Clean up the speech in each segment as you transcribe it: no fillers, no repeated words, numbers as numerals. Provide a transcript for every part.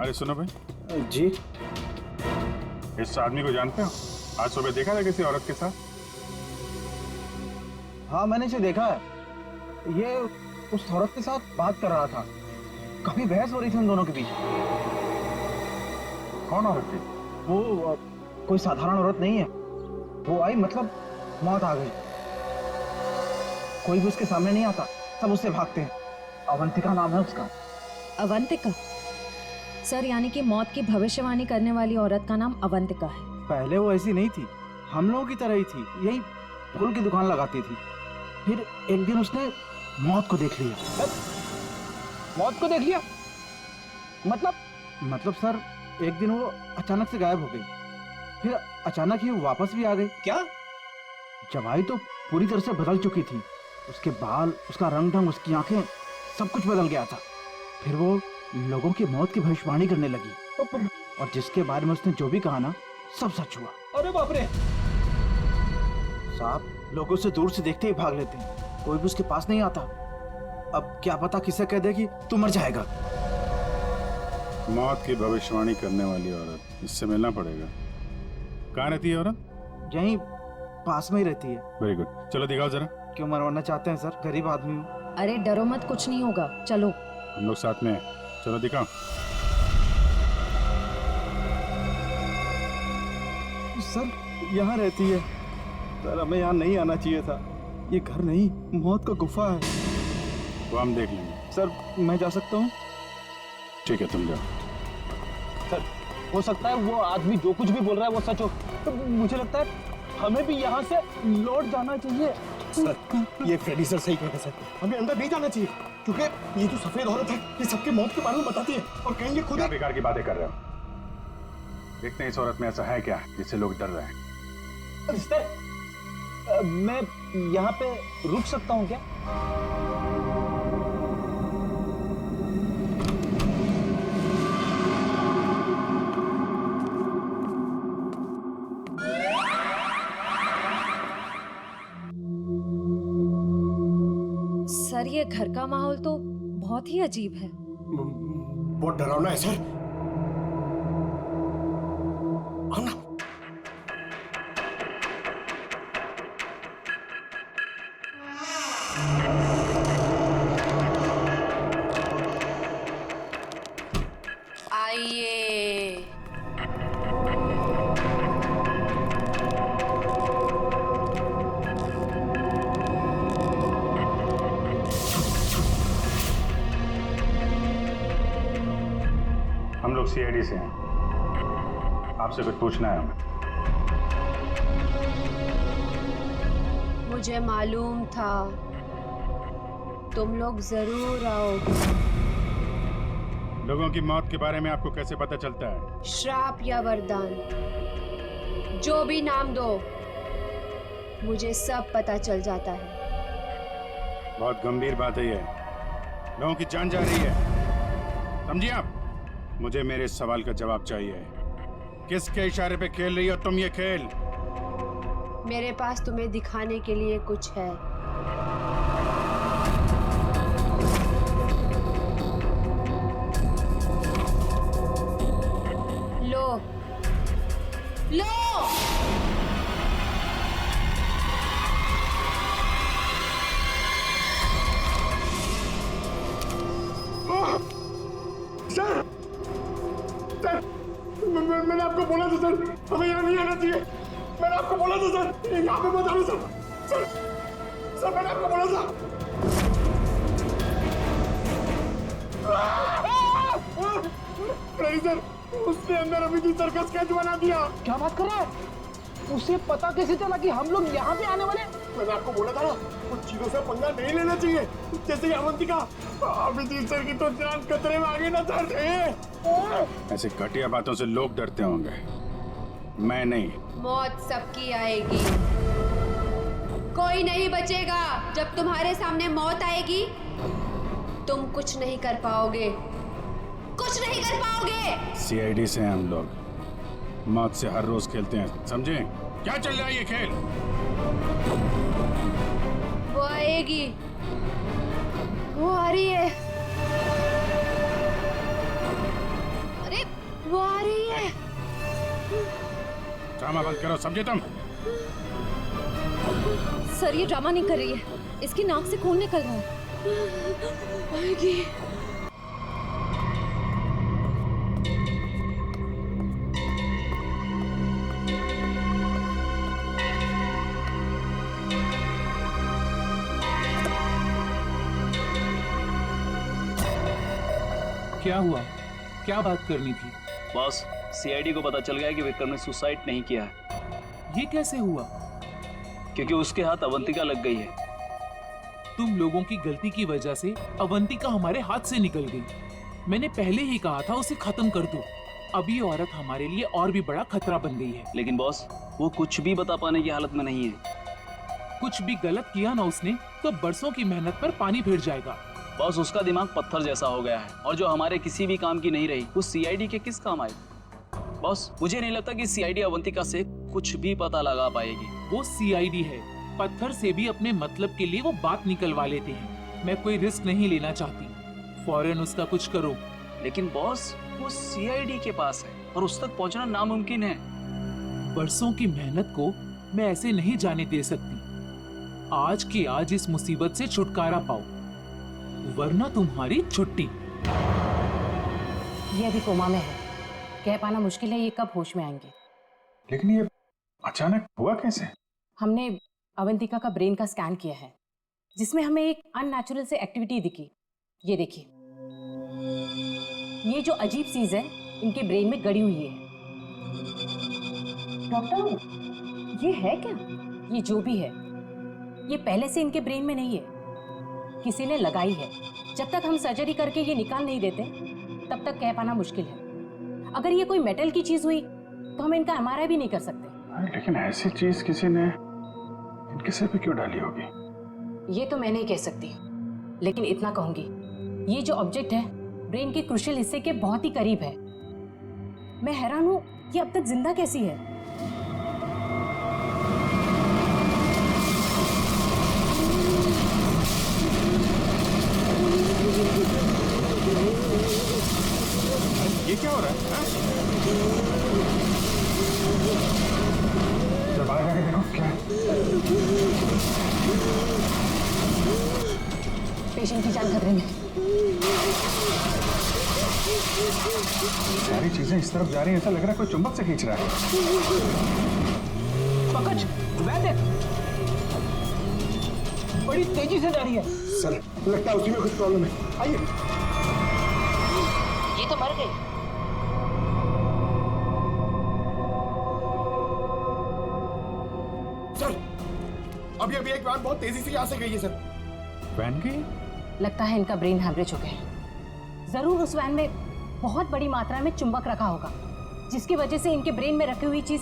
अरे सुनो भाई। जी। इस आदमी को जानते हो? आज सुबह देखा था किसी औरत के साथ? हाँ, मैंने इसे देखा है। ये उस औरत के साथ बात कर रहा था। काफी बहस हो रही थी उन दोनों के बीच। कौन औरत थी? वो कोई साधारण औरत नहीं है। वो आई मतलब मौत आ गई। कोई भी उसके सामने नहीं आता, सब उससे भागते हैं। अवंतिका नाम है उसका। अवंतिका? सर, यानी कि मौत की भविष्यवाणी करने वाली औरत का नाम अवंतिका है? पहले वो ऐसी नहीं थी, हम लोगों की तरह ही थी। यही फूल की दुकान लगाती थी। फिर एक दिन उसने मौत को देख लिया। मौत को देख लिया? मतलब सर, एक दिन वो अचानक से गायब हो गई। फिर अचानक ही वो वापस भी आ गई। क्या? जब आई तो पूरी तरह से बदल चुकी थी। उसके बाल, उसका रंग ढंग, उसकी आंखें, सब कुछ बदल गया था। फिर वो लोगों की मौत की भविष्यवाणी करने लगी और जिसके बारे में उसने जो भी कहा ना, सब सच हुआ। अरे बाप रे! साहब, लोग उसे दूर से देखते ही भाग लेते हैं। कोई भी उसके पास नहीं आता। अब क्या पता किसे कह दे कि तू मर जाएगा। मौत की भविष्यवाणी करने वाली औरत, इससे मिलना पड़ेगा। कहाँ रहती है औरत? यहीं पास में ही रहती है। वेरी गुड, चलो दिखाओ जरा। क्यों मरवाना चाहते हैं सर? गरीब आदमी हूँ। अरे डरो मत, कुछ नहीं होगा, चलो। हम लोग साथ में हैं, चलो दिखाओ। सर, यहाँ रहती है। सर, हमें यहाँ नहीं आना चाहिए था। ये घर नहीं, मौत का गुफा है। वो हम देख लेंगे। सर, मैं जा सकता हूँ? ठीक है, तुम जाओ। सर, हो सकता है वो आदमी जो कुछ भी बोल रहा है वो सच हो। तो मुझे लगता है हमें भी यहाँ से लौट जाना चाहिए। सर, ये फ्रेडी सर सही कहते हैं सर। हमें अंदर नहीं जाना चाहिए क्योंकि ये जो सफेद औरत है ये सबके मौत के बारे में बताती है और कहीं ये खुद क्या बेकार की बातें कर रहे हो? देखते हैं इस औरत में ऐसा है क्या जिससे लोग डर रहे हैं। रिश्ते, मैं यहाँ पे रुक सकता हूँ क्या? सर, ये घर का माहौल तो बहुत ही अजीब है। बहुत डरावना है सर। आओ ना। आइए। हम लोग सीआईडी से हैं, आपसे कुछ पूछना है हमें। मुझे मालूम था तुम लोग जरूर आओगे। लोगों की मौत के बारे में आपको कैसे पता चलता है? श्राप या वरदान, जो भी नाम दो, मुझे सब पता चल जाता है। बहुत गंभीर बात है ये। लोगों की जान जा रही है, समझिए आप? मुझे मेरे सवाल का जवाब चाहिए। किसके इशारे पे खेल रही हो तुम ये खेल? मेरे पास तुम्हें दिखाने के लिए कुछ है। लो लो। मैंने आपको बोला था सर, हमें यहाँ नहीं आना चाहिए। मैंने आपको बोला था सर, यहाँ पे मत आना सर। सर, मैंने आपको बोला था। सर, उसने अंदर अभी की सर्कस स्केच बना दिया। क्या बात कर रहा है? उसे पता कैसे चला कि हम लोग यहाँ पे आने वाले? मैंने आपको बोला था ना, कुछ चीजों से पंगा नहीं लेना चाहिए। जैसे अवंतिका, अभिजीत सर की तो जान खतरे में आ गई ना सर। ऐसे घटिया बातों से लोग डरते होंगे, मैं नहीं। मौत सबकी आएगी, कोई नहीं बचेगा। जब तुम्हारे सामने मौत आएगी तुम कुछ नहीं कर पाओगे, कुछ नहीं कर पाओगे। सीआईडी से हैं हम लोग, मौत से हर रोज खेलते हैं, समझे? क्या चल रहा है ये खेल? वो आएगी, वो आ रही है। अरे ड्रामा बंद करो, समझे तुम? सर ये ड्रामा नहीं कर रही है, इसकी नाक से खून निकल रहा है। आएगी। क्या हुआ? क्या बात करनी थी? बॉस, सीआईडी को पता चल गया है कि विक्रम ने सुसाइड नहीं किया है, ये कैसे हुआ? क्योंकि उसके हाथ अवंतिका लग गई है। तुम लोगों की गलती की वजह से अवंतिका हमारे हाथ से निकल गई। मैंने पहले ही कहा था उसे खत्म कर दो। अब ये औरत हमारे लिए और भी बड़ा खतरा बन गई है। लेकिन बॉस, वो कुछ भी बता पाने की हालत में नहीं है। कुछ भी गलत किया ना उसने तो बरसों की मेहनत पर पानी फिर जाएगा। बॉस, उसका दिमाग पत्थर जैसा हो गया है और जो हमारे किसी भी काम की नहीं रही वो सीआईडी के किस काम आएगी? बॉस, मुझे नहीं लगता कि सीआईडी अवंतिका से कुछ भी पता लगा पाएगी। वो सीआईडी है, पत्थर से भी अपने मतलब के लिए वो बात निकलवा लेते हैं। मैं कोई रिस्क नहीं लेना चाहती, फौरन उसका कुछ करो। लेकिन बॉस, वो सीआईडी के पास है और उस तक पहुंचना नामुमकिन है। बरसों की मेहनत को मैं ऐसे नहीं जाने दे सकती। आज के आज इस मुसीबत से छुटकारा पाओ, वरना तुम्हारी छुट्टी। ये अभी कोमा में है, कह पाना मुश्किल है ये कब होश में आएंगे। लेकिन ये अचानक हुआ कैसे? हमने अवंतिका का ब्रेन का स्कैन किया है, जिसमें हमें एक अननेचुरल से एक्टिविटी दिखी। ये देखिए, ये जो अजीब चीज है इनके ब्रेन में गड़ी हुई है। डॉक्टर ये है क्या? ये जो भी है ये पहले से इनके ब्रेन में नहीं है, किसी ने लगाई है। जब तक हम सर्जरी करके ये निकाल नहीं देते तब तक कह पाना मुश्किल है। अगर ये कोई मेटल की चीज हुई तो हम इनका एमआरआई भी नहीं कर सकते। लेकिन ऐसी चीज किसी ने इनके सिर पे क्यों डाली होगी? ये तो मैं नहीं कह सकती, लेकिन इतना कहूंगी, ये जो ऑब्जेक्ट है ब्रेन के क्रूशियल हिस्से के बहुत ही करीब है। मैं हैरान हूं कि अब तक जिंदा कैसी है। ये क्या हो रहा है? जब बाहर जाके देखो क्या है? पेशेंट की जान खतरे में। सारी चीजें इस तरफ जा रही हैं, ऐसा लग रहा है कोई चुंबक से खींच रहा है। पकड़, वैद्य, बड़ी तेजी से जा रही है। सर, लगता है उसी में कुछ प्रॉब्लम है। आइए। ये तो मर गई। सर, अभी एक बार बहुत तेजी से यहाँ से गई है सर। वैन गई? लगता है इनका ब्रेन हैमरेज हो गया है। जरूर उस वैन में बहुत बड़ी मात्रा में चुंबक रखा होगा, जिसकी वजह से इनके ब्रेन में रखी हुई चीज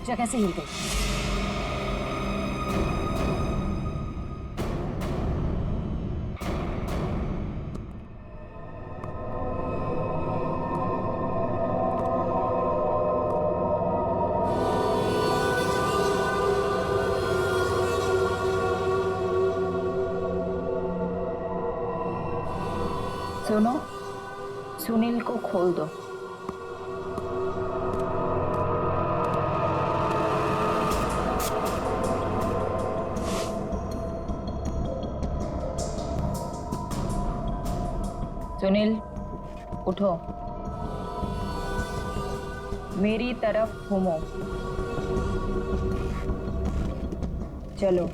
जगह से हिल गई। सुनो, सुनील को खोल दो। सुनील उठो, मेरी तरफ घूमो। चलो,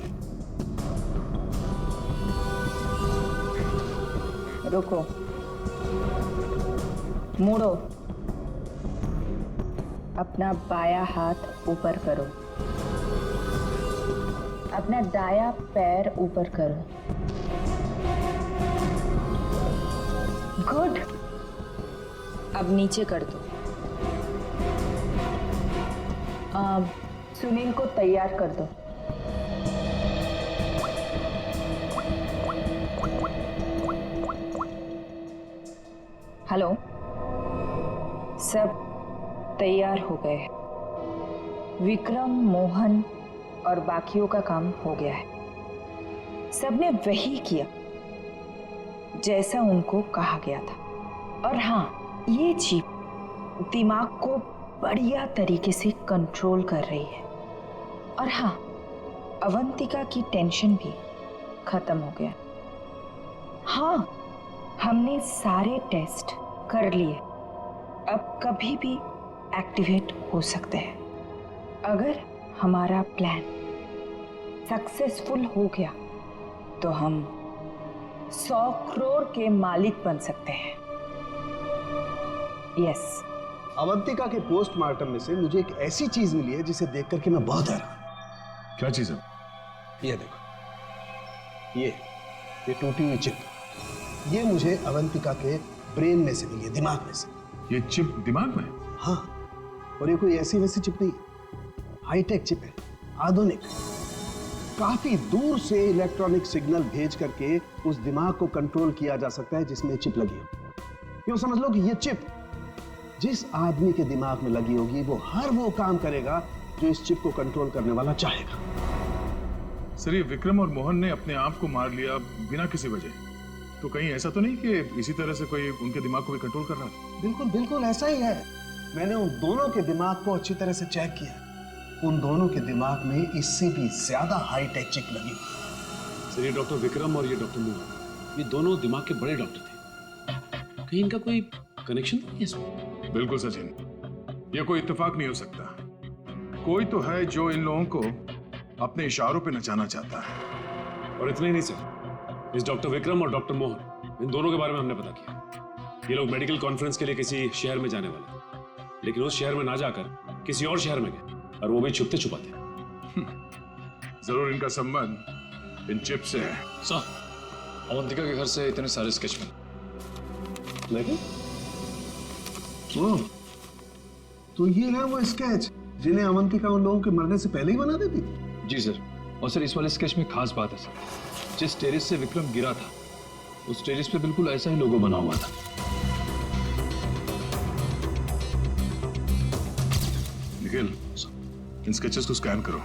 रुको, मुड़ो, अपना बायां हाथ ऊपर करो, अपना दायां पैर ऊपर करो। गुड, अब नीचे कर दो। अब सुनील को तैयार कर दो। हेलो, सब तैयार हो गए। विक्रम, मोहन और बाकियों का काम हो गया है। सबने वही किया जैसा उनको कहा गया था। और हाँ, ये चिप दिमाग को बढ़िया तरीके से कंट्रोल कर रही है। और हाँ, अवंतिका की टेंशन भी खत्म हो गया। हाँ, हमने सारे टेस्ट कर लिए, अब कभी भी एक्टिवेट हो सकते हैं। अगर हमारा प्लान सक्सेसफुल हो गया तो हम 100 करोड़ के मालिक बन सकते हैं। यस। अवंतिका के पोस्टमार्टम में से मुझे एक ऐसी चीज मिली है जिसे देख करके मैं बहुत हैरान। क्या चीज है? ये देखो, ये टूटी हुई चिप, ये मुझे अवंतिका के ब्रेन में से मिली है, दिमाग में से। ये चिप दिमाग में? हाँ, और ये कोई ऐसी वैसी चिप नहीं, हाईटेक चिप है, आधुनिक। काफी दूर से इलेक्ट्रॉनिक सिग्नल भेज करके उस दिमाग को कंट्रोल किया जा सकता है जिसमें चिप लगी हो। यूं समझ लो कि ये चिप जिस आदमी के दिमाग में लगी होगी वो हर वो काम करेगा जो इस चिप को कंट्रोल करने वाला चाहेगा। सर, ये विक्रम और मोहन ने अपने आप को मार लिया बिना किसी वजह, तो कहीं ऐसा तो नहीं कि इसी तरह से कोई उनके दिमाग को भी कंट्रोल कर रहा था? बिल्कुल बिल्कुल ऐसा ही है। मैंने उन दोनों के दिमाग को अच्छी तरह से चेक किया। उन दोनों के दिमाग में इससे भी ज्यादा हाईटेक चिप लगी। सर, ये डॉक्टर विक्रम और ये डॉक्टर मोहन, ये दोनों दिमाग के बड़े डॉक्टर थे। कहीं इनका कोई कनेक्शन तो नहीं है इसमें? बिल्कुल सचिन, ये कोई इत्तेफाक नहीं हो सकता। कोई तो है जो इन लोगों को अपने इशारों पे नचाना चाहता है। और इतना ही नहीं सर, इस डॉक्टर विक्रम और डॉक्टर मोहन, इन दोनों के बारे में हमने पता किया। ये लोग मेडिकल कॉन्फ्रेंस के लिए किसी शहर में जाने वाले थे, लेकिन उस शहर में ना जाकर किसी और शहर में गए, और वो भी छुपते छुपाते। जरूर इनका संबंध इन चिप से है। सर, अवंतिका के घर से इतने सारे स्केच मिले, लेकिन तो ये है वो स्केच जिन्हें अवंतिका उन लोगों के मरने से पहले ही बना देती थी? जी सर। और सर, इस वाले स्केच में खास बात है सर, जिस टेरेस से विक्रम गिरा था उस टेरेस पे बिल्कुल ऐसा ही लोगो बना हुआ था। निखिल, इन स्केचेस को स्कैन करो,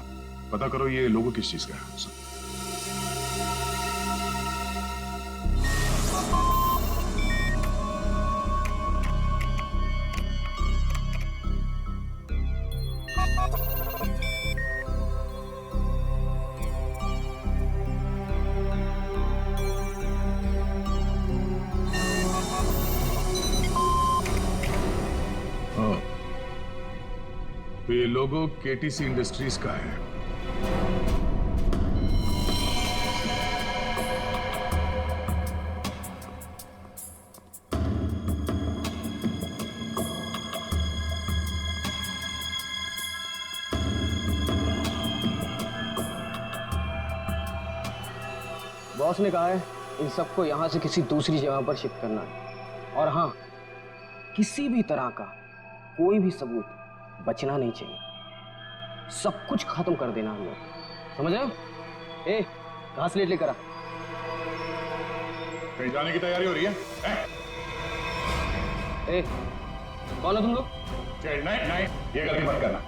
पता करो ये लोगो किस चीज का है। तो ये लोगो केटीसी इंडस्ट्रीज का है। बॉस ने कहा है इन सबको यहां से किसी दूसरी जगह पर शिफ्ट करना है। और हाँ, किसी भी तरह का कोई भी सबूत बचना नहीं चाहिए, सब कुछ खत्म कर देना हम लोग, समझ रहे हो? ए, घासलेट लेकर आ। कहीं जाने की तैयारी हो रही है? ए, कौन हो तुम लोग? नहीं, ये गलती मत करना।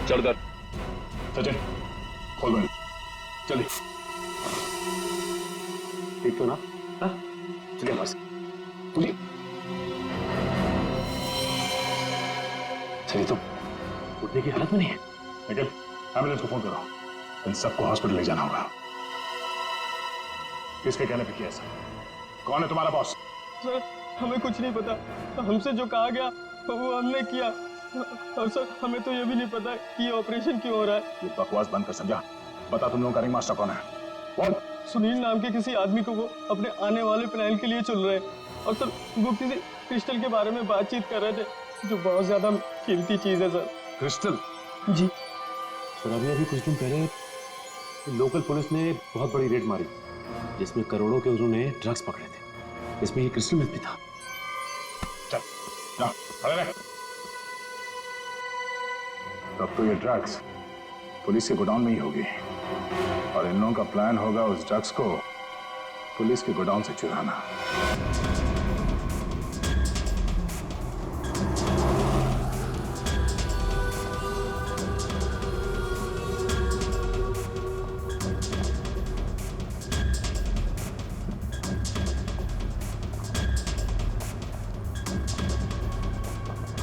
चढ़ कर। सचिन, खोल बंद, चलिए। ठीक तो ना? चलिए बस। चलिए। चलिए, तुम उठने की हालत में नहीं है। निखिल, एम्बुलेंस को फोन करो, इन सबको हॉस्पिटल ले जाना होगा। किसके कहने पे किया ऐसा? कौन है तुम्हारा बॉस? सर, हमें कुछ नहीं पता, हमसे जो कहा गया वो हमने किया। और सर, हमें तो ये भी नहीं पता कि ये ऑपरेशन क्यों हो रहा है। ये बकवास बंद कर, समझा? बता तुम लोगों का रिंग मास्टर कौन है? कौन? सुनील नाम के किसी आदमी को वो अपने आने वाले प्लान के लिए चुन रहे हैं। और सर, वो किसी क्रिस्टल के बारे में बातचीत कर रहे थे, जो बहुत ज्यादा कीमती चीज है सर। क्रिस्टल? जी सर, अभी कुछ दिन पहले लोकल पुलिस ने बहुत बड़ी रेड मारी, जिसमें करोड़ों के उन्होंने ड्रग्स पकड़े थे। इसमें ये क्रिस्टल मिल्क भी था। चल, जाओ, खड़े रहे। तब तो ये ड्रग्स पुलिस के गोडाउन में ही होगी, और इन लोगों का प्लान होगा उस ड्रग्स को पुलिस के गोडाउन से चुराना।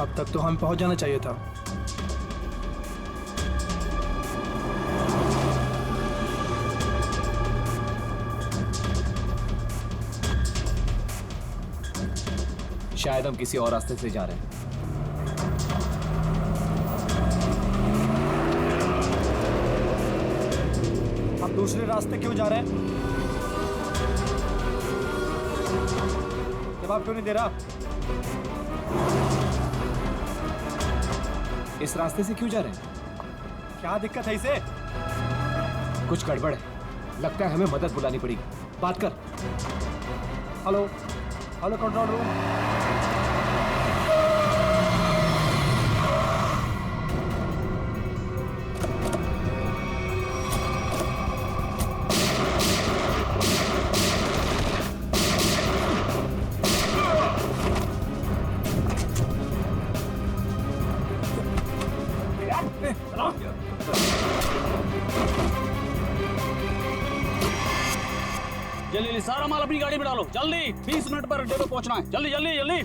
अब तक तो हमें पहुंच जाना चाहिए था। शायद हम किसी और रास्ते से जा रहे हैं। हम दूसरे रास्ते क्यों जा रहे हैं? जवाब क्यों नहीं दे रहा? इस रास्ते से क्यों जा रहे हैं? क्या दिक्कत है इसे? कुछ गड़बड़ है, लगता है हमें मदद बुलानी पड़ेगी। बात कर। Hello hello control room. जल्दी सारा माल अपनी गाड़ी में डालो, जल्दी 20 मिनट पर अड्डे पे पहुंचना है। जल्दी जल्दी जल्दी।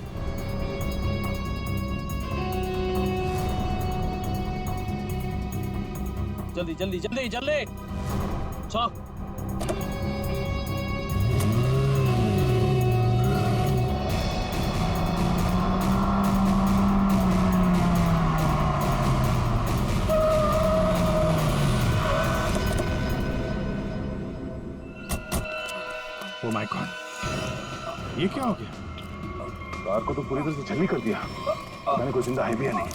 जल्दी जल्दी जल्दी जल्दी। चलो। ओ माय गॉड, ये क्या हो गया? कार को तो पूरी तरह से छलनी कर दिया। मैंने कोई जिंदा है भी या नहीं।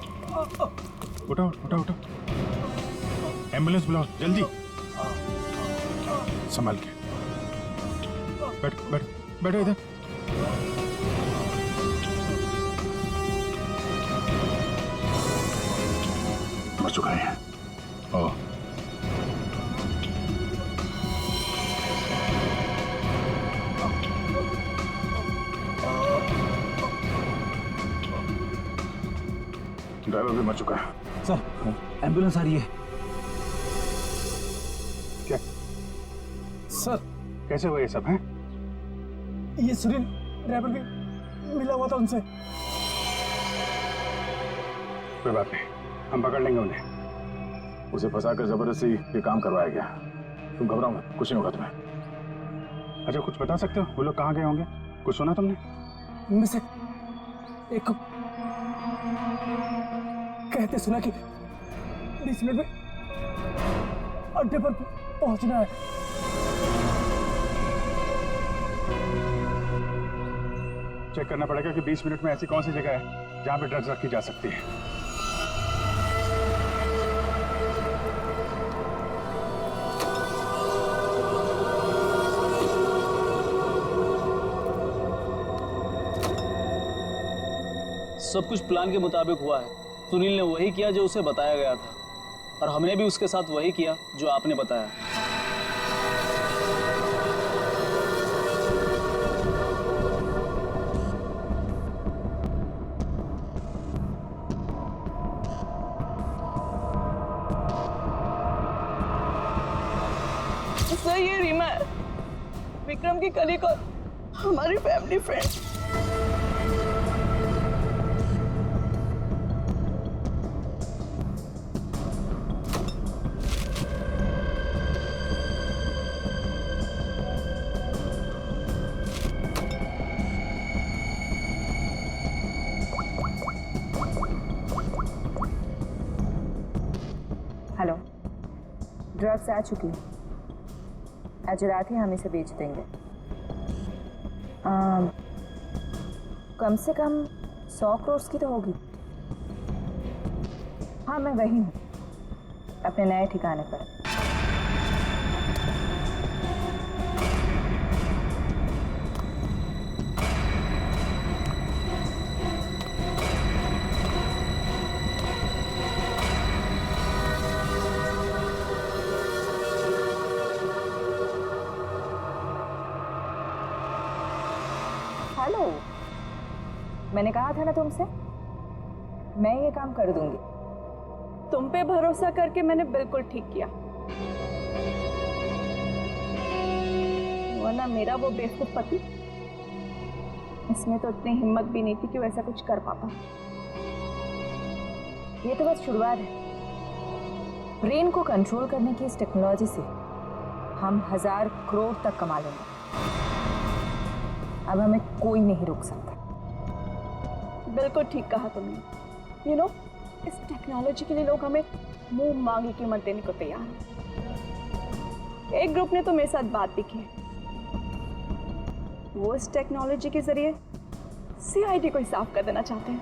उठाओ उठाओ उठाओ, एम्बुलेंस बुलाओ जल्दी। संभाल के बैठ बैठ बैठो इधर। मर चुका है। ओह, ड्राइवर भी मर चुका है। सर, एम्बुलेंस आ रही है। क्या सर, कैसे हुआ ये सब है? ये सुनील ड्राइवर भी मिला हुआ था उनसे। कोई बात नहीं, हम पकड़ लेंगे उन्हें। उसे फंसाकर जबरदस्ती ये काम करवाया गया। तुम घबराओ मत, कुछ नहीं होगा तुम्हें। अच्छा, कुछ बता सकते हो वो लोग कहाँ गए होंगे? कुछ सुना तुमने? उनमें से एक को कहते सुना कि 20 मिनट में अड्डे पर पहुंचना है। चेक करना पड़ेगा कि 20 मिनट में ऐसी कौन सी जगह है जहां पे ड्रग्स रखी जा सकती है। सब कुछ प्लान के मुताबिक हुआ है। सुनील ने वही किया जो उसे बताया गया था, और हमने भी उसके साथ वही किया जो आपने बताया। सर, ये रीमा है, विक्रम की कलीग और हमारी फैमिली फ्रेंड। हेलो, ड्रग्स आ चुकी है। आज रात ही हम इसे बेच देंगे। कम से कम 100 करोड़ की तो होगी। हाँ, मैं वही हूँ, अपने नए ठिकाने पर। हेलो, मैंने कहा था ना तुमसे, मैं ये काम कर दूंगी। तुम पे भरोसा करके मैंने बिल्कुल ठीक किया, वरना मेरा वो बेवकूफ पति, इसमें तो इतनी हिम्मत भी नहीं थी कि वैसा कुछ कर पाता। ये तो बस शुरुआत है। ब्रेन को कंट्रोल करने की इस टेक्नोलॉजी से हम 1000 करोड़ तक कमा लेंगे। अब हमें कोई नहीं रोक सकता। बिल्कुल ठीक कहा तुमने। इस टेक्नोलॉजी के लिए लोग हमें मुंह मांगी कीमत देने को तैयार हैं। एक ग्रुप ने तो मेरे साथ बात भी की है। वो इस टेक्नोलॉजी के जरिए सीआईडी को ही साफ कर देना चाहते हैं।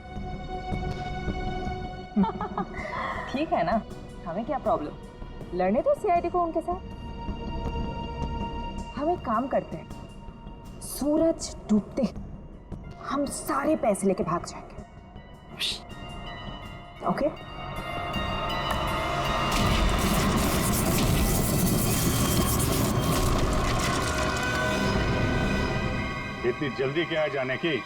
ठीक है ना, हमें क्या प्रॉब्लम, लड़ने दो सीआईडी को उनके साथ। हम एक काम करते हैं, सूरज डूबते हम सारे पैसे लेके भाग जाएंगे। ओके? इतनी जल्दी क्या है जाने की?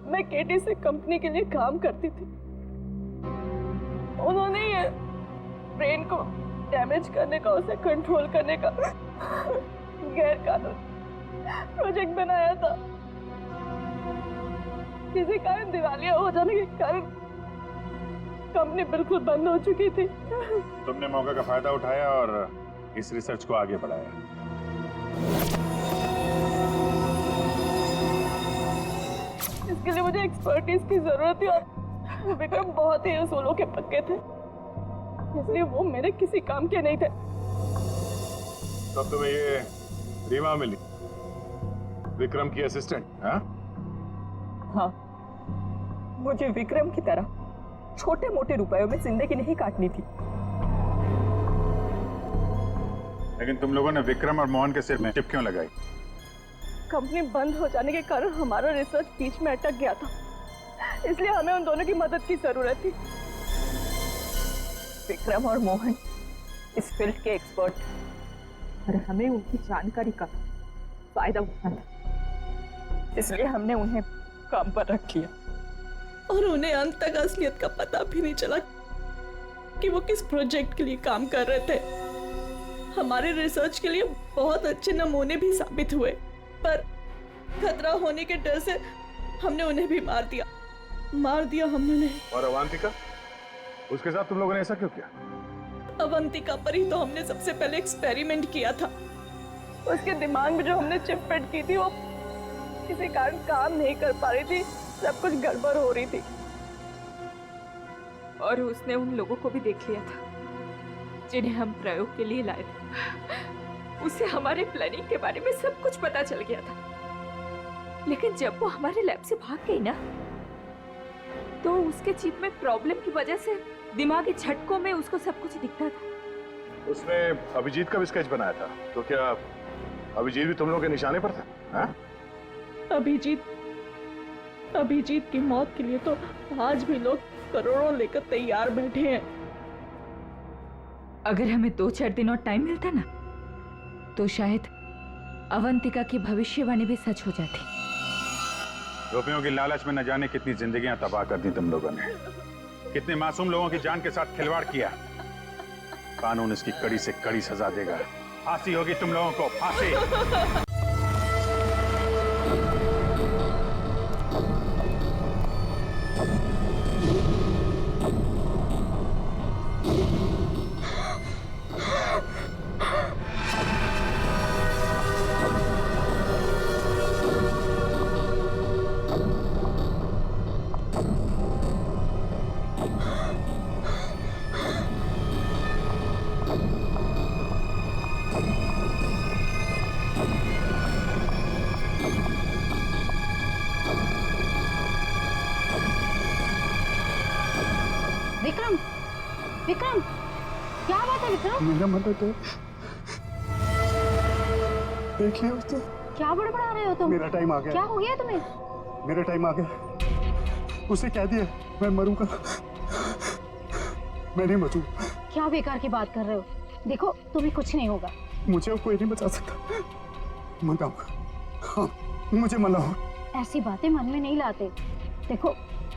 मैं केटी से कंपनी के लिए काम करती थी। उन्होंने ये ब्रेन को डैमेज करने का, उसे कंट्रोल करने का गैर कानूनी प्रोजेक्ट बनाया था। किसी कारण दिवालिया हो जाने के कारण कंपनी बिल्कुल बंद हो चुकी थी। तुमने मौके का फायदा उठाया और इस रिसर्च को आगे बढ़ाया। इसके लिए मुझे एक्सपर्टीज की जरूरत थी और विक्रम बहुत ही उसूलों के पक्के थे, इसलिए वो मेरे किसी काम के नहीं थे। तब तुम्हें ये रीमा मिली, विक्रम की असिस्टेंट? हाँ, मुझे विक्रम की तरह छोटे मोटे रुपयों में जिंदगी नहीं काटनी थी। लेकिन तुम लोगों ने विक्रम और मोहन के सिर में चिप क्यों लगाई? कंपनी बंद हो जाने के कारण हमारा रिसर्च बीच में अटक गया था, इसलिए हमें उन दोनों की मदद की जरूरत थी। विक्रम और मोहन इस फील्ड के एक्सपर्ट और हमें उनकी जानकारी का फायदा उठाना था, इसलिए हमने उन्हें काम पर रख लिया। और उन्हें अंत तक असलियत का पता भी नहीं चला कि वो किस प्रोजेक्ट के लिए काम कर रहे थे। हमारे रिसर्च के लिए बहुत अच्छे नमूने भी साबित हुए, पर खतरा होने के डर से हमने उन्हें भी मार दिया हमने उन्हें। और अवंतिका, उसके साथ तुम लोगों ने ऐसा क्यों किया? अवंतिका पर ही तो हमने सबसे पहले एक्सपेरिमेंट किया था। उसके दिमाग में जो हमने चिप फिट की थी वो किसी कारण काम नहीं कर पा रही थी, सब कुछ गड़बड़ हो रही थी। और उसने उन लोगों को भी देख लिया था जिन्हें हम प्रयोग के लिए लाए थे। उसे हमारे प्लानिंग के बारे में सब कुछ पता चल गया था, लेकिन जब वो हमारे लैब से भाग गई ना, तो उसके चिप में प्रॉब्लम की वजह से दिमागी झटकों में उसको सब कुछ दिखता था। उसने अभिजीत का भी स्केच बनाया था, तो क्या अभिजीत भी तुम लोगों के निशाने पर था? हाँ? अभिजीत की मौत के लिए तो आज भी लोग करोड़ों लेकर तैयार बैठे हैं। अगर हमें 2-4 दिन और टाइम मिलता ना, तो शायद अवंतिका की भविष्यवाणी भी सच हो जाती। रुपयों की लालच में न जाने कितनी जिंदगियां तबाह कर दी तुम लोगों ने, कितने मासूम लोगों की जान के साथ खिलवाड़ किया। कानून इसकी कड़ी से कड़ी सजा देगा। फांसी होगी तुम लोगों को, फांसी। विक्रम, विक्रम, क्या बात है विक्रम? मेरा मदद है, देखिए उसको। क्या बड़बड़ा रहे हो तुम? मेरा टाइम आ गया। क्या हो गया तुम्हें? मेरा टाइम आ गया। उसे कह दिया मैं मरूंगा, मैं नहीं बचूं। क्या बेकार की बात कर रहे हो? देखो तुम्हें कुछ नहीं होगा। मुझे कोई नहीं बचा सकता। मनाऊंगा, हाँ, मुझे मनाओ। ऐसी बातें मन में नहीं लाते। देखो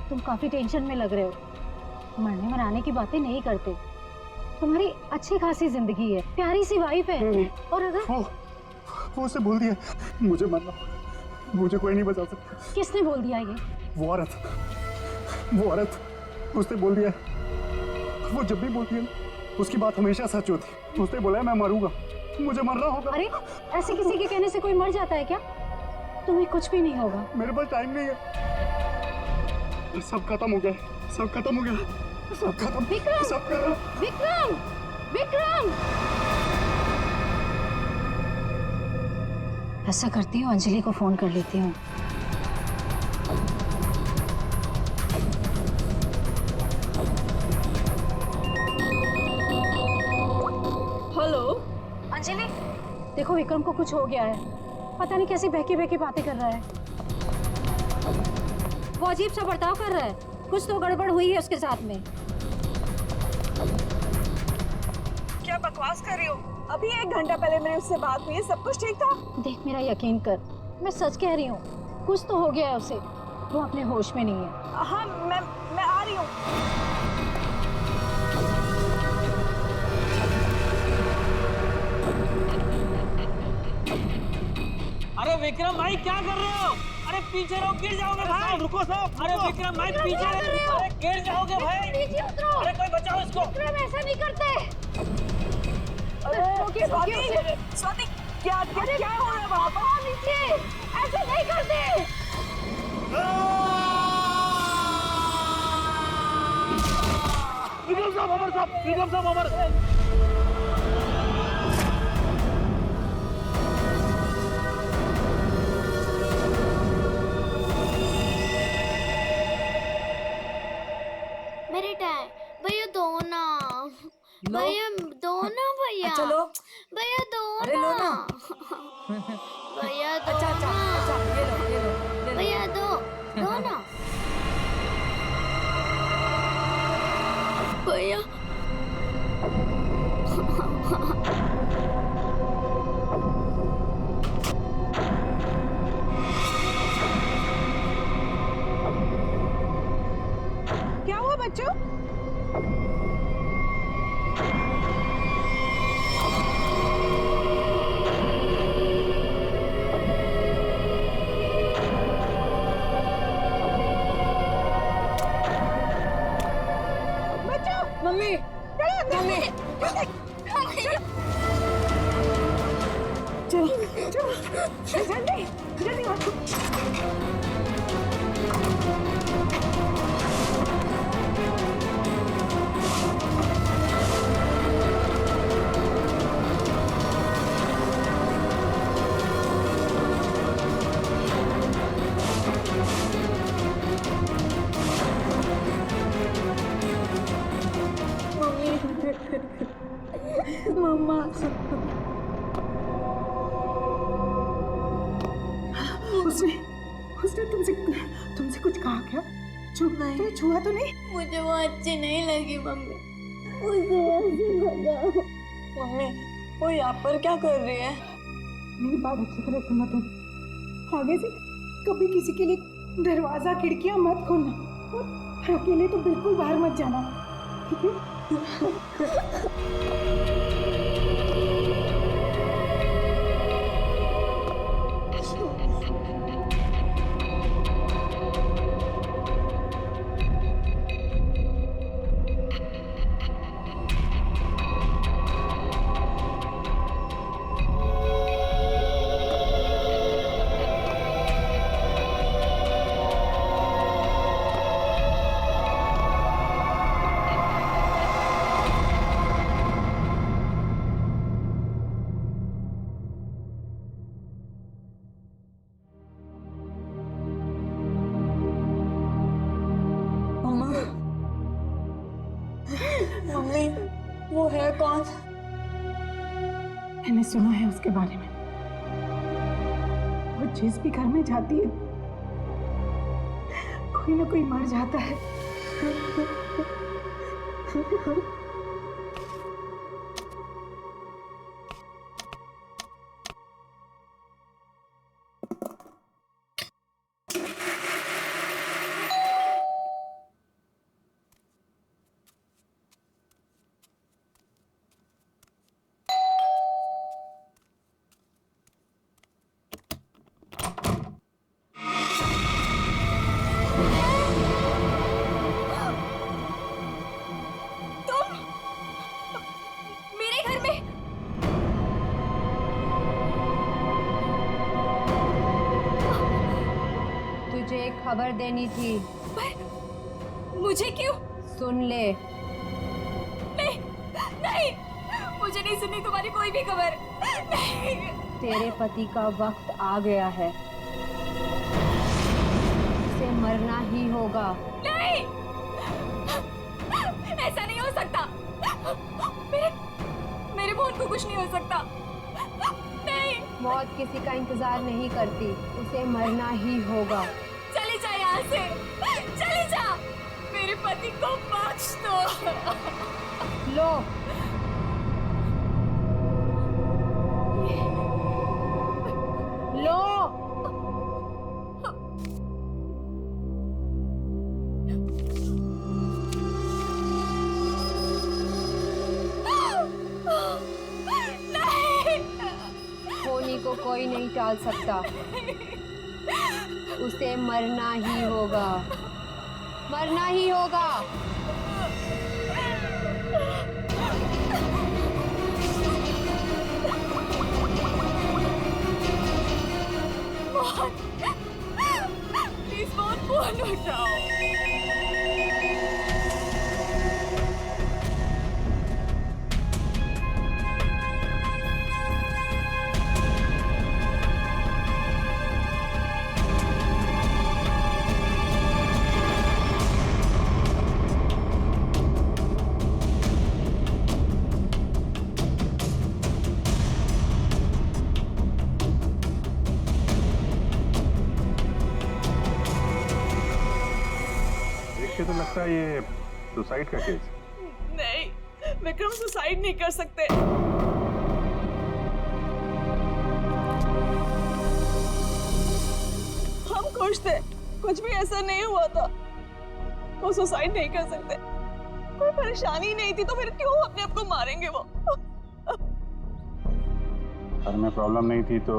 तुम काफी टेंशन में लग रहे हो। मरने मराने की बातें नहीं करते। तुम्हारी अच्छी खासी जिंदगी है, प्यारी सी वाइफ है। और अगर वो उसे बोल दिया मुझे मरना, मुझे कोई नहीं बचा सकता। किसने बोल दिया ये? वो औरत उसने बोल दिया। वो जब भी बोलती है ना, उसकी बात हमेशा सच होती। उसने बोला है मैं मरूंगा, मुझे मरना होगा। अरे ऐसे किसी के कहने से कोई मर जाता है क्या? तुम्हें कुछ भी नहीं होगा। मेरे पास टाइम नहीं है। सब खत्म हो गया, सब खत्म हो गया, सब खत्म। विक्रम, सब खत्म। विक्रम, विक्रम। ऐसा करती हूँ, अंजलि को फोन कर लेती हूँ। हेलो अंजलि, देखो विक्रम को कुछ हो गया है। पता नहीं कैसी बहकी बहकी बातें कर रहा है। वो अजीब सा बर्ताव कर रहा है। कुछ तो गड़बड़ हुई है उसके साथ में। क्या बकवास कर रही हो? अभी 1 घंटा पहले मेरी उससे बात हुई है, सब कुछ ठीक था। देख मेरा यकीन कर, मैं सच कह रही हूँ। कुछ तो हो गया है उसे, वो अपने होश में नहीं है। हाँ मैं आ रही हूँ। अरे विक्रम भाई क्या कर रहे हो? अरे पीछे रहो, गिर जाओगे भाई। रुको साहब। अरे विक्रम भाई पीछे रहो, अरे गिर जाओगे भाई। नीचे उतरो। अरे कोई बचाओ इसको। विक्रम ऐसा नहीं करते। अरे स्वाति क्या हो रहा है वहाँ पर? नीचे ऐसा नहीं करते। विक्रम साहब अमर साहब, विक्रम साहब अमर। मेरे टाइम भैया दो ना, भैया दो ना, भैया चलो भैया दो अरे लो ना। भैया दो अच्छा ना, ये लो भैया दो ना भैया। क्या हुआ बच्चों? मम्मी, मम्मी, चलो जल्दी जल्दी। मम्मा उसने तुमसे कुछ कहा क्या? तुम्हें छुआ तो नहीं? मुझे वो अच्छी नहीं लगी मम्मी, मुझे ऐसे भगाओ। मम्मी वो यहाँ पर क्या कर रही है? मेरी बात अच्छी तरह सुनो तुम। आगे से कभी किसी के लिए दरवाजा खिड़कियां मत खोलना और अकेले तो बिल्कुल बाहर मत जाना, ठीक है? मम्मी, वो है कौन? मैंने सुना है उसके बारे में। वो जिस भी घर में जाती है कोई ना कोई मर जाता है। तुझे एक खबर देनी थी। पर मुझे क्यों? सुन ले। नहीं, नहीं, मुझे नहीं सुननी तुम्हारी कोई भी खबर। नहीं। तेरे पति का वक्त आ गया है, उसे मरना ही होगा। नहीं, ऐसा नहीं हो सकता। मेरे मोहन को कुछ नहीं हो सकता। नहीं। मौत किसी का इंतजार नहीं करती, उसे मरना ही होगा। चली जा यहाँ से, चली जा। मेरे पति को बख्श दो। लो। लो। होनी को कोई नहीं टाल सकता, उसे मरना ही होगा, मरना ही होगा। प्लीज फोन उठाओ। तो लगता है ये सुसाइड का केस। नहीं, विक्रम सुसाइड नहीं कर सकते। हम खुश थे, कुछ भी ऐसा नहीं हुआ था। वो सुसाइड नहीं कर सकते, कोई परेशानी नहीं थी, तो फिर क्यों अपने आप को मारेंगे वो? सर में प्रॉब्लम नहीं थी तो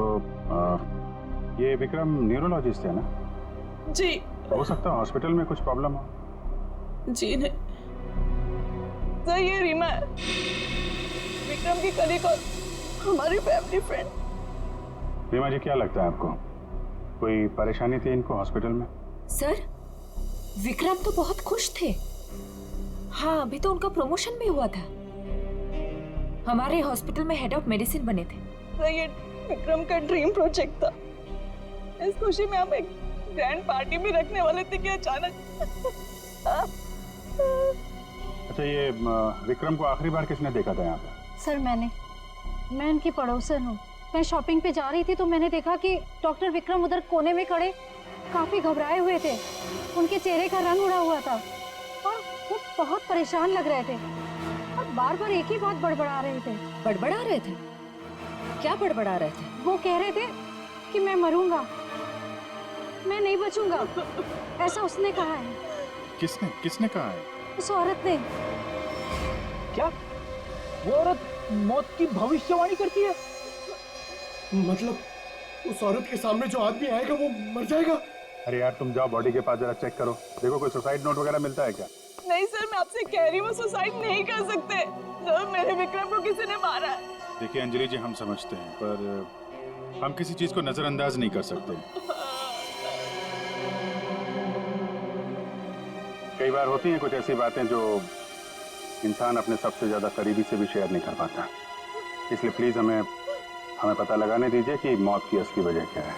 ये विक्रम न्यूरोलॉजिस्ट है ना? जी। हो सकता है हॉस्पिटल में कुछ प्रॉब्लम हो। जी नहीं सर, ये रीमा है, विक्रम की कलीग और हमारी फैमिली फ्रेंड। रीमा जी, क्या लगता है आपको कोई परेशानी थी इनको हॉस्पिटल में? सर, विक्रम तो बहुत खुश थे। हाँ, अभी तो उनका प्रमोशन भी हुआ था, हमारे हॉस्पिटल में हेड ऑफ मेडिसिन बने थे। सर, ये विक्रम का ड्रीम प्रोजेक्ट था। इस खुशी में हम एक ग्रैंड पार्टी भी रखने वाले थे कि अचानक। अच्छा, ये विक्रम को आखिरी बार किसने देखा था यहाँ पे? सर, मैं इनकी पड़ोसन हूँ। मैं शॉपिंग पे जा रही थी तो मैंने देखा कि डॉक्टर विक्रम उधर कोने में खड़े काफी घबराए हुए थे। उनके चेहरे का रंग उड़ा हुआ था और वो बहुत परेशान लग रहे थे और बार बार एक ही बात बड़बड़ा रहे थे। बड़बड़ा रहे थे? क्या बड़बड़ा रहे थे? वो कह रहे थे कि मैं मरूंगा, मैं नहीं बचूंगा, ऐसा उसने कहा है। किसने कहा है? उस औरत ने। क्या वो औरत मौत की भविष्यवाणी करती है? मतलब उस औरत के सामने जो आदमी आएगा वो मर जाएगा? अरे यार तुम जाओ बॉडी के पास जरा चेक करो, देखो कोई सुसाइड नोट वगैरह मिलता है क्या? नहीं सर, मैं आपसे कह रही हूँ वो सुसाइड नहीं कर सकते सर, मेरे विक्रम को किसी ने मारा है। देखिए अंजलि जी, हम समझते हैं पर हम किसी चीज को नजरअंदाज नहीं कर सकते। कई बार होती हैं कुछ ऐसी बातें जो इंसान अपने सबसे ज्यादा करीबी से भी शेयर नहीं कर पाता, इसलिए प्लीज हमें पता लगाने दीजिए कि मौत की असली वजह क्या है।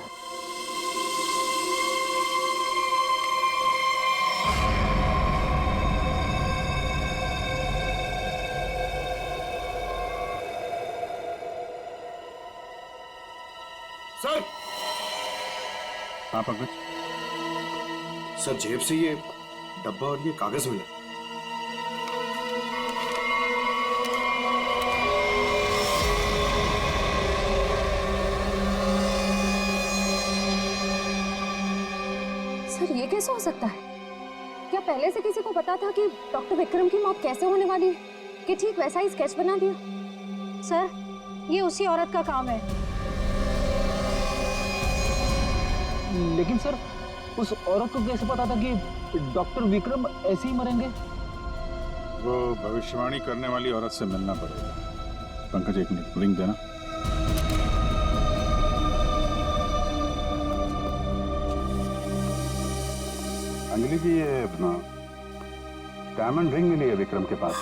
सर! हाँ पंकज। सर जेब से ये डब्बा और ये कागज मिला। सर ये कैसे हो सकता है? क्या पहले से किसी को पता था कि डॉक्टर विक्रम की मौत कैसे होने वाली है कि ठीक वैसा ही स्केच बना दिया? सर ये उसी औरत का काम है। लेकिन सर उस औरत को कैसे पता था कि डॉक्टर विक्रम ऐसे ही मरेंगे? वो भविष्यवाणी करने वाली औरत से मिलना पड़ेगा। पंकज एक मिनट, रिंग देना। अंजलि जी, ये डायमंड रिंग मिली है विक्रम के पास,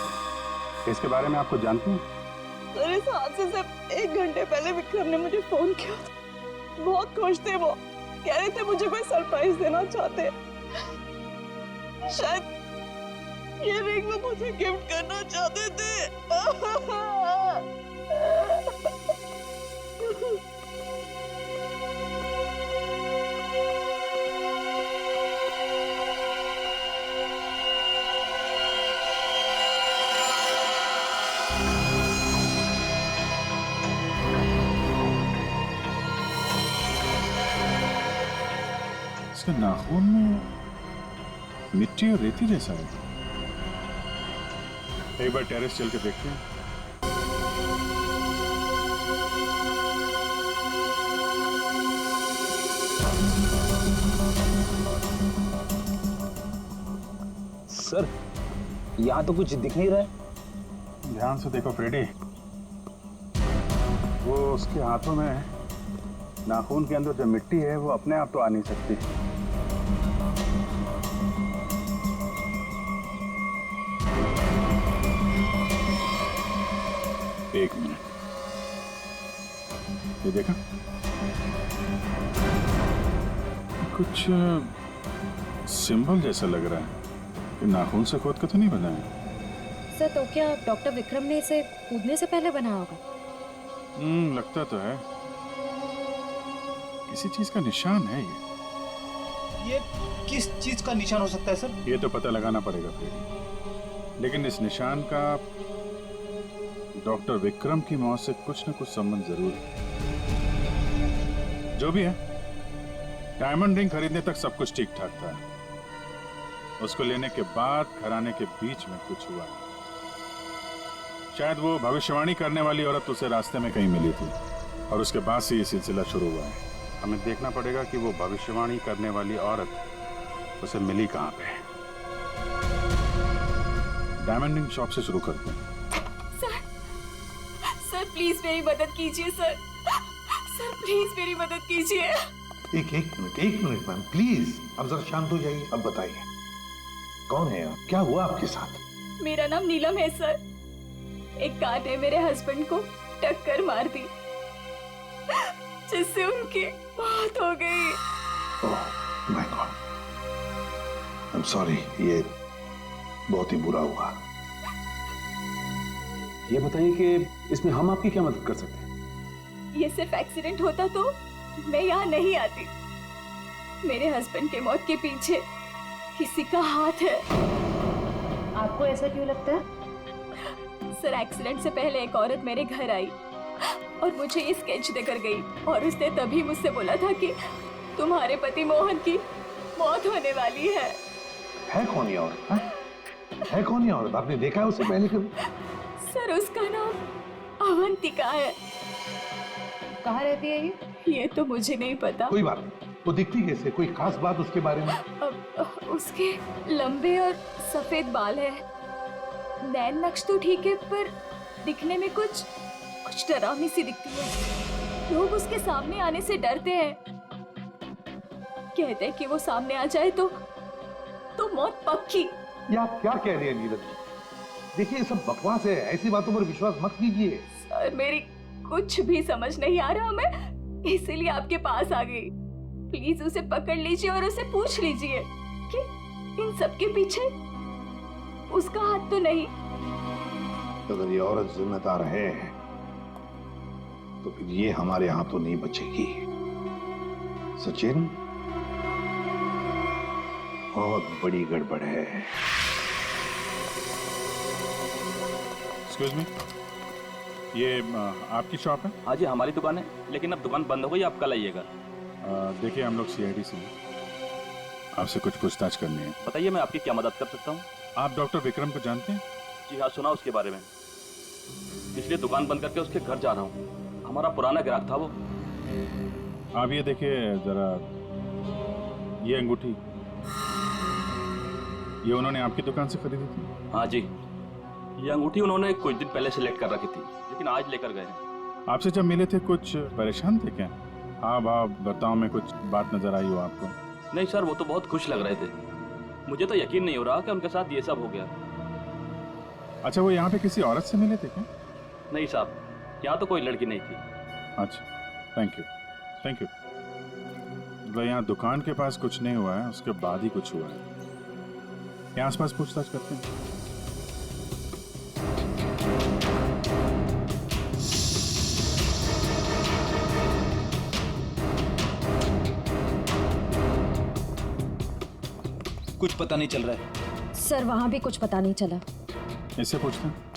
इसके बारे में आपको जानती हैं? सर इस हादसे से 1 घंटे पहले विक्रम ने मुझे फोन किया था। बहुत खुश थे वो, कह रहे थे मुझे कोई सरप्राइज देना चाहते। शायद ये रिंग वो मुझे गिफ्ट करना चाहते थे। इसके नाखून में मिट्टी और रेती जैसा है। एक बार टेरेस चल के देखते हैं। सर यहाँ तो कुछ दिख नहीं रहा है। ध्यान से देखो फ्रेडी, वो उसके हाथों में नाखून के अंदर जो मिट्टी है वो अपने आप तो आ नहीं सकती। एक मिनट, ये देखा? कुछ सिंबल जैसा लग रहा है कि नाखून से खोद के तो नहीं बना है। सर तो क्या डॉक्टर विक्रम ने इसे कूदने से पहले बनाया होगा? लगता तो है, किसी चीज का निशान है ये किस चीज का निशान हो सकता है सर? ये तो पता लगाना पड़ेगा फ्रेडी, लेकिन इस निशान का डॉक्टर विक्रम की मौत से कुछ न कुछ संबंध जरूर है। जो भी है, डायमंड रिंग खरीदने तक सब कुछ ठीक ठाक था। उसको लेने के बाद घराने के बीच में कुछ हुआ। शायद वो भविष्यवाणी करने वाली औरत उसे रास्ते में कहीं मिली थी और उसके बाद से ये सिलसिला शुरू हुआ है। हमें देखना पड़ेगा कि वो भविष्यवाणी करने वाली औरत उसे मिली कहाँ पे। डायमंड रिंग शॉप से शुरू करते हैं। सर प्लीज मेरी मदद कीजिए सर, सर प्लीज मेरी मदद कीजिए। एक मिनट मैम प्लीज, अब जरा शांत हो जाइए। अब बताइए कौन है आप, क्या हुआ आपके साथ? मेरा नाम नीलम है सर। एक कार ने मेरे हस्बैंड को टक्कर मार दी जिससे उनकी मौत हो गई। Oh my God, I am sorry, ये बहुत ही बुरा हुआ। ये बताइए कि इसमें हम आपकी क्या मदद कर सकते हैं? ये सिर्फ एक्सीडेंट होता तो मैं यहाँ नहीं आती। मेरे हस्बैंड के मौत के पीछे किसी का हाथ है। आपको ऐसा क्यों लगता है? सर एक्सीडेंट से पहले एक औरत मेरे घर आई और मुझे ये स्केच देकर गई और उसने तभी मुझसे बोला था कि तुम्हारे पति मोहन की मौत होने वाली है। कौन ये औरत? है कौन ये औरत? आपने देखा है उसे पहले कभी? सर उसका नाम अवंतिका है। कहाँ रहती है ये तो मुझे नहीं पता। कोई बात नहीं, वो दिखती कैसे, कोई खास बात उसके बारे में? उसके लंबे और सफेद बाल है, नैन नक्श तो ठीक है पर दिखने में कुछ डरावनी सी दिखती है। लोग उसके सामने आने से डरते हैं, कहते हैं कि वो सामने आ जाए तो मौत पक्की। ये आप क्या कह रहे हैं नीरज जी? देखिए, ये सब बकवास है, ऐसी बातों पर विश्वास मत कीजिए। सर मेरी कुछ भी समझ नहीं आ रहा, मैं इसीलिए आपके पास आ गई। प्लीज उसे पकड़ लीजिए और उसे पूछ लीजिए कि इन सब के पीछे उसका हाथ तो नहीं। अगर ये औरत जिम्मेदार है तो फिर ये हमारे हाथों नहीं बचेगी। सचिन, बहुत बड़ी गड़बड़ है। एक्सक्यूज मी, ये आपकी शॉप है? हाँ जी, हमारी दुकान है, लेकिन अब दुकान बंद हो गई, आप कल आइएगा। देखिए, हम लोग सीआईडी से हैं, आपसे कुछ पूछताछ करनी है। बताइए, मैं आपकी क्या मदद कर सकता हूँ? आप डॉक्टर विक्रम को जानते हैं? जी हाँ, सुना उसके बारे में, इसलिए दुकान बंद करके उसके घर जा रहा हूँ। हमारा पुराना ग्राहक था वो। आप ये देखिए जरा, ये अंगूठी, ये उन्होंने आपकी दुकान से खरीदी थी? हाँ जी, ये अंगूठी उन्होंने कुछ दिन पहले सेलेक्ट कर रखी थी, लेकिन आज लेकर गए हैं। आपसे जब मिले थे कुछ परेशान थे क्या? हाँ भाव बर्ताव में कुछ बात नजर आई हो आपको? नहीं सर, वो तो बहुत खुश लग रहे थे। मुझे तो यकीन नहीं हो रहा कि उनके साथ ये सब हो गया। अच्छा, वो यहाँ पे किसी औरत से मिले थे क्या? नहीं साहब, यहाँ तो कोई लड़की नहीं थी। अच्छा, थैंक यू, थैंक यू। मतलब यहाँ दुकान के पास कुछ नहीं हुआ है, उसके बाद ही कुछ हुआ है। यहाँ आसपास पूछताछ करते हैं। कुछ पता नहीं चल रहा है सर, वहाँ भी कुछ पता नहीं चला। इससे पूछते हैं।